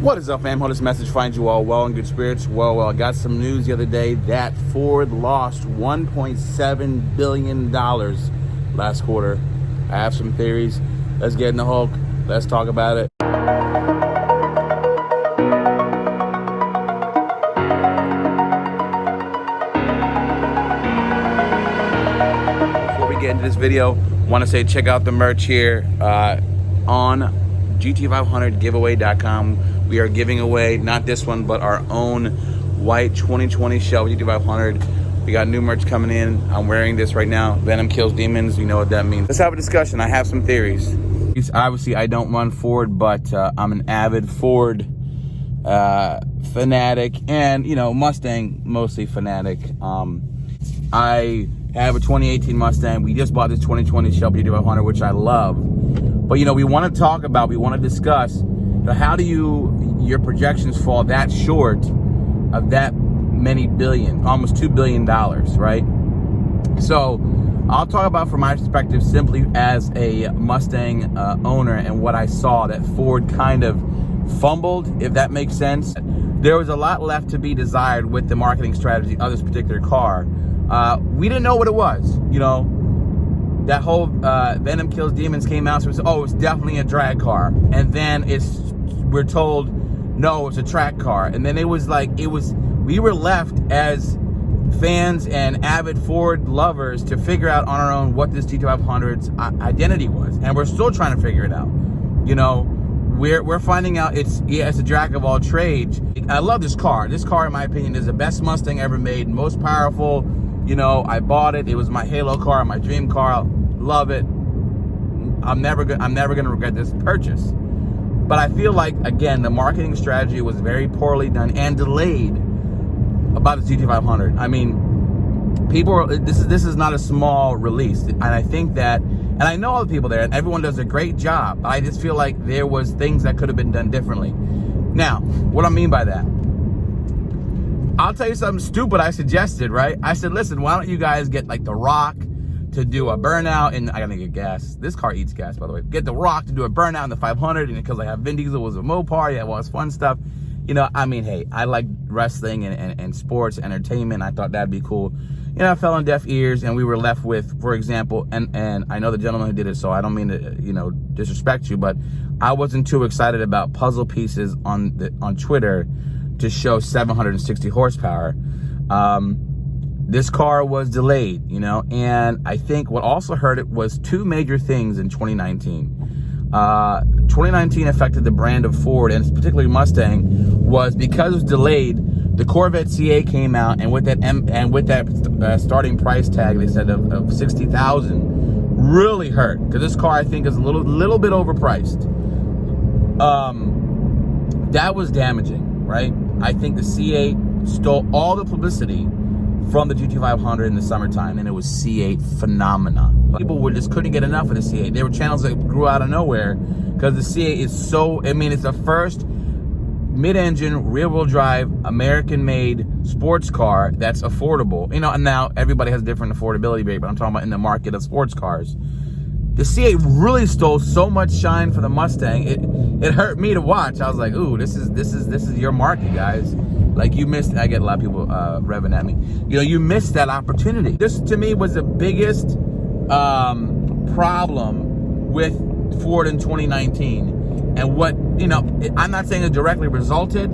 What is up, fam? Hope this message finds you all well and good spirits. Well, I got some news the other day that Ford lost $1.7 billion last quarter. I have some theories. Let's get in the Hulk. Let's talk about it. Before we get into this video, I want to say check out the merch here on GT500giveaway.com. We are giving away, not this one, but our own white 2020 Shelby GT500. We got new merch coming in. I'm wearing this right now. Venom kills demons. You know what that means. Let's have a discussion. I have some theories. Obviously, I don't run Ford, but I'm an avid Ford fanatic, and Mustang mostly fanatic. I have a 2018 Mustang. We just bought this 2020 Shelby GT500, which I love. But we want to talk about, we want to discuss, how do your projections fall that short of that many billion, almost $2 billion, right? So I'll talk about from my perspective simply as a Mustang owner and what I saw that Ford kind of fumbled, if that makes sense. There was a lot left to be desired with the marketing strategy of this particular car. We didn't know what it was, That whole Venom kills demons came out, so we said, oh, it's definitely a drag car. And then we're told, no, it's a track car. And then we were left as fans and avid Ford lovers to figure out on our own what this GT500's identity was. And we're still trying to figure it out. We're finding out it's a jack of all trades. I love this car. This car, in my opinion, is the best Mustang ever made, most powerful. I bought it. It was my halo car, my dream car. Love it. I'm never gonna regret this purchase. But I feel like, again, the marketing strategy was very poorly done and delayed about the GT500. I mean, this is not a small release, and I think that, and I know all the people there, and everyone does a great job. I just feel like there was things that could have been done differently. Now, what I mean by that, I'll tell you something stupid I suggested, right? I said, listen, why don't you guys get like The Rock to do a burnout, and I gotta get gas. This car eats gas, by the way. Get The Rock to do a burnout in the 500, and because I have Vin Diesel was a Mopar, yeah, well, it's fun stuff. I mean, hey, I like wrestling and sports, entertainment. I thought that'd be cool. I fell on deaf ears, and we were left with, for example, and I know the gentleman who did it, so I don't mean to, disrespect you, but I wasn't too excited about puzzle pieces on Twitter to show 760 horsepower. This car was delayed, and I think what also hurt it was two major things in 2019. 2019 affected the brand of Ford, and particularly Mustang, was because it was delayed. The Corvette C8 came out, and with that starting price tag, they said of $60,000, really hurt, because this car I think is a little bit overpriced. That was damaging, right? I think the C8 stole all the publicity from the GT500 in the summertime, and it was C8 phenomena. People just couldn't get enough of the C8. There were channels that grew out of nowhere because the C8 is so, it's the first mid-engine, rear-wheel drive, American-made sports car that's affordable. And now everybody has a different affordability rate, but I'm talking about in the market of sports cars. The C8 really stole so much shine for the Mustang. It hurt me to watch. I was like, ooh, this is your market, guys. Like, you missed. I get a lot of people revving at me. You missed that opportunity. This to me was the biggest problem with Ford in 2019. And what, I'm not saying it directly resulted,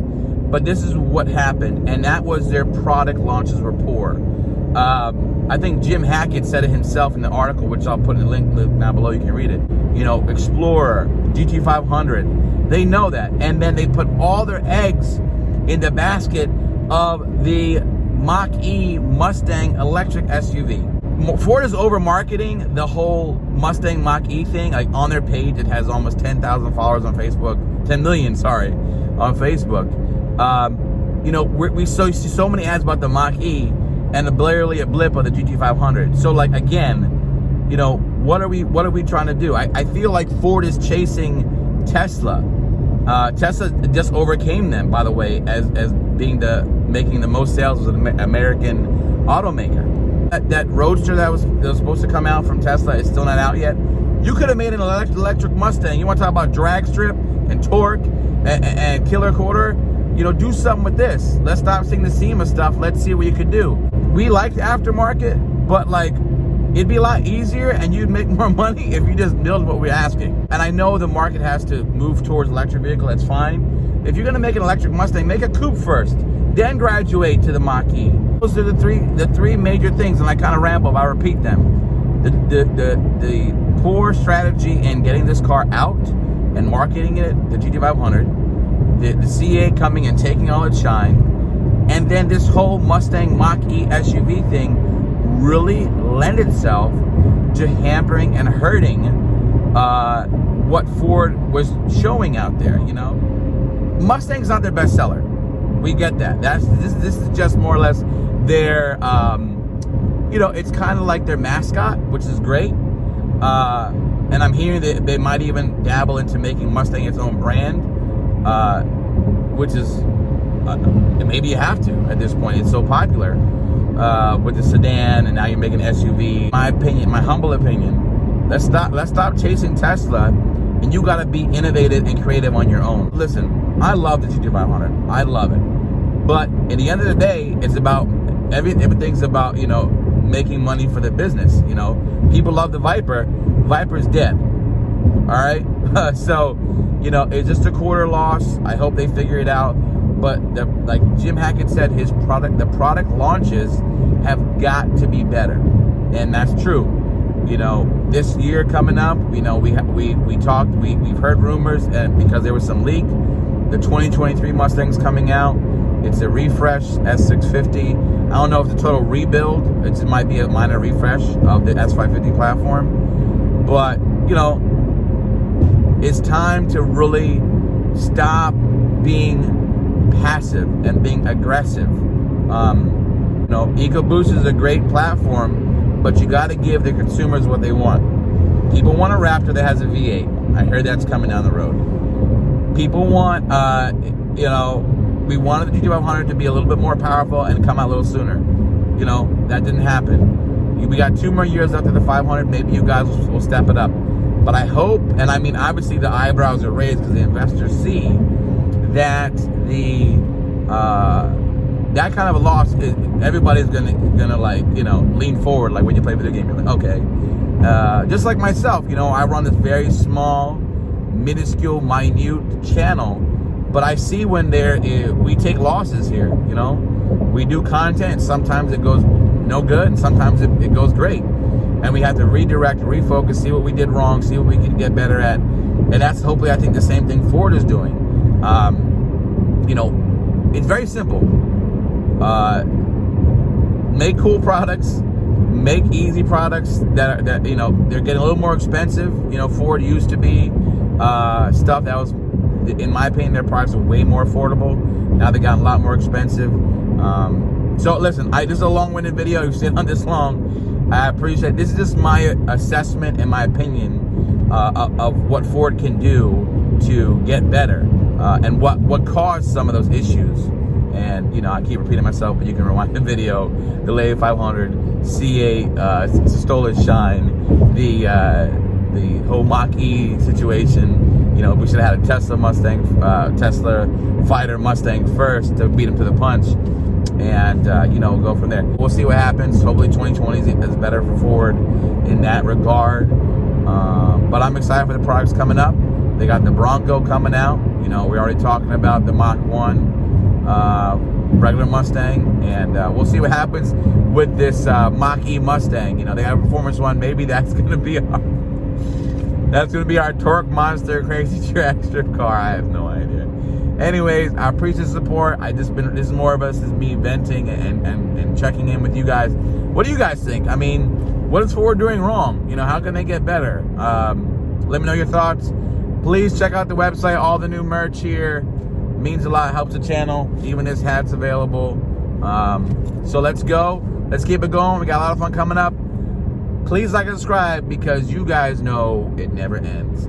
but this is what happened. And that was their product launches were poor. I think Jim Hackett said it himself in the article, which I'll put in the link down below. You can read it. Explorer, GT500, they know that. And then they put all their eggs in the basket of the Mach-E Mustang electric SUV. Ford is over marketing the whole Mustang Mach-E thing. Like, on their page, it has almost 10,000 followers on Facebook, 10 million, sorry, on Facebook. We see so many ads about the Mach-E and barely a blip of the GT500. So, like, again, what are we trying to do? I feel like Ford is chasing Tesla. Tesla just overcame them, by the way, as being making the most sales as an American automaker. That Roadster that was supposed to come out from Tesla is still not out yet. You could have made an electric Mustang. You want to talk about drag strip and torque and killer quarter, you know, do something with this. Let's stop seeing the SEMA stuff. Let's see what you could do. We like the aftermarket, but like, it'd be a lot easier and you'd make more money if you just build what we're asking. And I know the market has to move towards electric vehicle, that's fine. If you're gonna make an electric Mustang, make a coupe first, then graduate to the Mach-E. Those are the three major things, and I kind of ramble, but I repeat them. The poor strategy in getting this car out and marketing it, the GT500, the C8 coming and taking all its shine, and then this whole Mustang Mach-E SUV thing really lend itself to hampering and hurting what Ford was showing out there, you know? Mustang's not their best seller. We get that. This is just more or less their, you know, it's kind of like their mascot, which is great. And I'm hearing that they might even dabble into making Mustang its own brand, which is, maybe you have to at this point. It's so popular with the sedan, and now you're making SUV. My opinion, my humble opinion, let's stop chasing Tesla, and you gotta be innovative and creative on your own. Listen, I love the GT500. I love it. But at the end of the day, it's about, everything's about, you know, making money for the business, you know. People love the Viper. Viper's dead. All right? So, you know, it's just a quarter loss. I hope they figure it out. But like Jim Hackett said, the product launches have got to be better. And that's true. You know, this year coming up, you know, we've heard rumors, and because there was some leak, the 2023 Mustang's coming out. It's a refresh, S650. I don't know if it's a total rebuild. It might be a minor refresh of the S550 platform. But, you know, it's time to really stop being passive and being aggressive. You know, EcoBoost is a great platform, but you got to give the consumers what they want. People want a Raptor that has a V8. I heard that's coming down the road. People want, you know, we wanted the GT500 to be a little bit more powerful and come out a little sooner. You know, that didn't happen. We got 2 more years after the 500. Maybe you guys will step it up. But I hope, and I mean, obviously the eyebrows are raised because the investors see that that kind of a loss, everybody's gonna like, you know, lean forward. Like when you play video game, you're like, okay. Just like myself, you know, I run this very small, minuscule, minute channel, but I see when we take losses here. You know, we do content, sometimes it goes no good, and sometimes it goes great, and we have to redirect, refocus, see what we did wrong, see what we can get better at. And that's hopefully, I think, the same thing Ford is doing. You know, it's very simple. Make cool products, make easy products that you know, they're getting a little more expensive. You know, Ford used to be stuff that was, in my opinion, their products were way more affordable. Now they got a lot more expensive. So listen, this is a long-winded video. You've stayed on this long. I appreciate it. This is just my assessment and my opinion of what Ford can do to get better, and what caused some of those issues. And you know, I keep repeating myself, but you can rewind the video. The Lady 500, C8 stole its shine. The whole Mach-E situation. You know, we should have had a Tesla fighter Mustang first to beat him to the punch, and you know, go from there. We'll see what happens. Hopefully 2020 is better for Ford in that regard. But I'm excited for the products coming up. They got the Bronco coming out. You know, we're already talking about the Mach 1 regular Mustang, and we'll see what happens with this Mach-E Mustang. You know, they have a performance one. Maybe that's gonna be our torque monster crazy dragster car. I have no idea. Anyways, I appreciate the support. This is more of us, is me venting and checking in with you guys. What do you guys think? I mean, what is Ford doing wrong? You know, how can they get better? Let me know your thoughts. Please check out the website. All the new merch here means a lot, helps the channel. Even this hat's available. So let's go. Let's keep it going. We got a lot of fun coming up. Please like and subscribe, because you guys know it never ends.